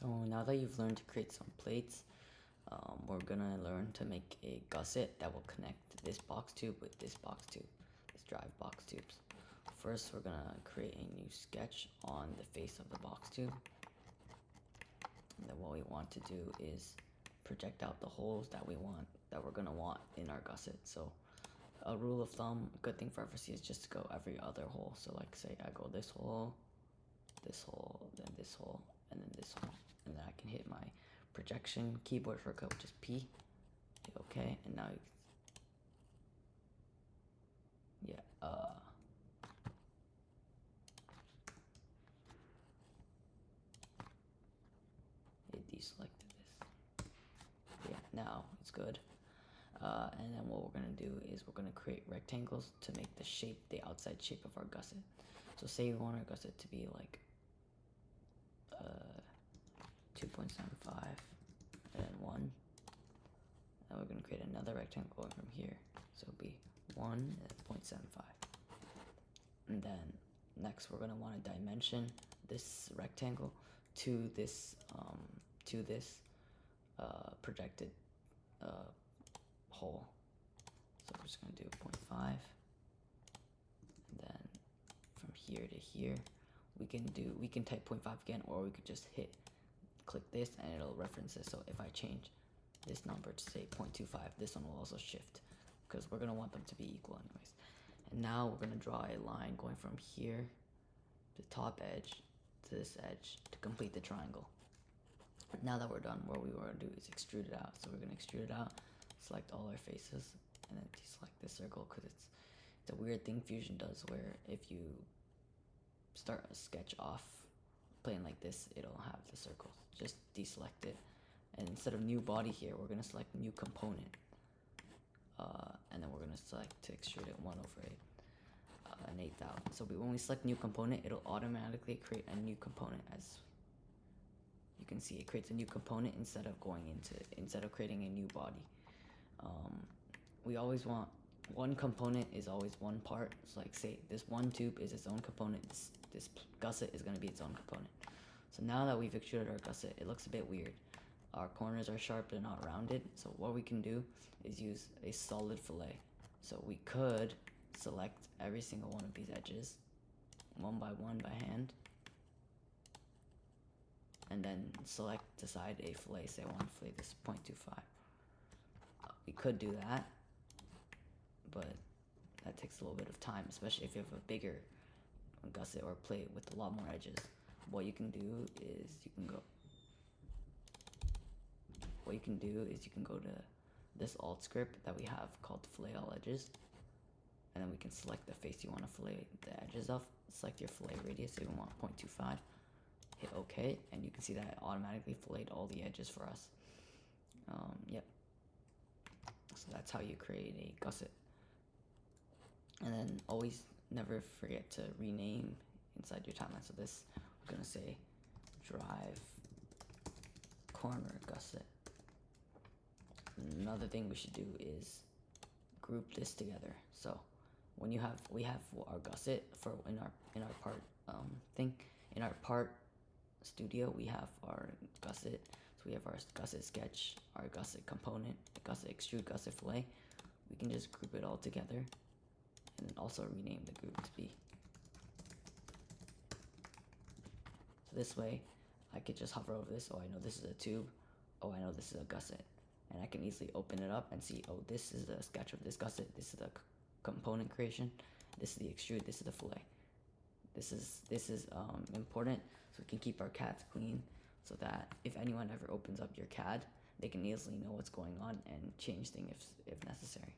So now that you've learned to create some plates, we're gonna learn to make a gusset that will connect this box tube with this box tube, this drive box tubes. First, we're gonna create a new sketch on the face of the box tube. And then what we want to do is project out the holes that we're gonna want in our gusset. So a rule of thumb, a good thing for FRC is just to go every other hole. So like say I go this hole, then this hole, and then this hole. And then I can hit my projection keyboard shortcut, which is P. Hit OK, and now it deselected this. Yeah, now it's good. And then what we're gonna do is we're gonna create rectangles to make the shape, the outside shape of our gusset. So say we want our gusset to be like 2.75 and then 1. And we're gonna create another rectangle going from here. So it'll be 1 and 0.75. And then next we're gonna want to dimension this rectangle to this projected hole. So we're just gonna do 0.5, and then from here to here we can type 0.5 again, or we could just click this and it'll reference this. So if I change this number to say 0.25, this one will also shift because we're gonna want them to be equal anyways. And now we're gonna draw a line going from here, the top edge, to this edge to complete the triangle. Now that we're done, what we want to do is extrude it out. So we're gonna extrude it out, select all our faces, and then deselect this circle because it's a weird thing Fusion does where if you start a sketch off playing like this, it'll have the circles. Just deselect it, and instead of new body here, we're gonna select new component, and then we're gonna select to extrude it 1/8, an 8,000. So when we select new component, it'll automatically create a new component. As you can see, it creates a new component instead of creating a new body. We always want one component is always one part. So like say this one tube is its own component, this gusset is going to be its own component. So now that we've extruded our gusset, it looks a bit weird. Our corners are sharp, they're not rounded. So what we can do is use a solid fillet. So we could select every single one of these edges one by one by hand, and then decide a fillet. Say I want to fillet this 0.25. We could do that, but that takes a little bit of time, especially if you have a bigger gusset or plate with a lot more edges. What you can do is you can go to this alt script that we have called fillet all edges, and then we can select the face you want to fillet the edges of. Select your fillet radius, so we want 0.25. Hit OK, and you can see that it automatically filleted all the edges for us. Yep. So that's how you create a gusset. And then always never forget to rename inside your timeline. So this, we're gonna say drive corner gusset. Another thing we should do is group this together. So when we have our gusset for in our part in our part studio, we have our gusset. So we have our gusset sketch, our gusset component, gusset extrude, gusset fillet. We can just group it all together, and then also rename the group to be. So this way, I could just hover over this. Oh, I know this is a tube. Oh, I know this is a gusset, and I can easily open it up and see. Oh, this is the sketch of this gusset. This is the component creation. This is the extrude. This is the fillet. This is important so we can keep our CADs clean, so that if anyone ever opens up your CAD, they can easily know what's going on and change things if necessary.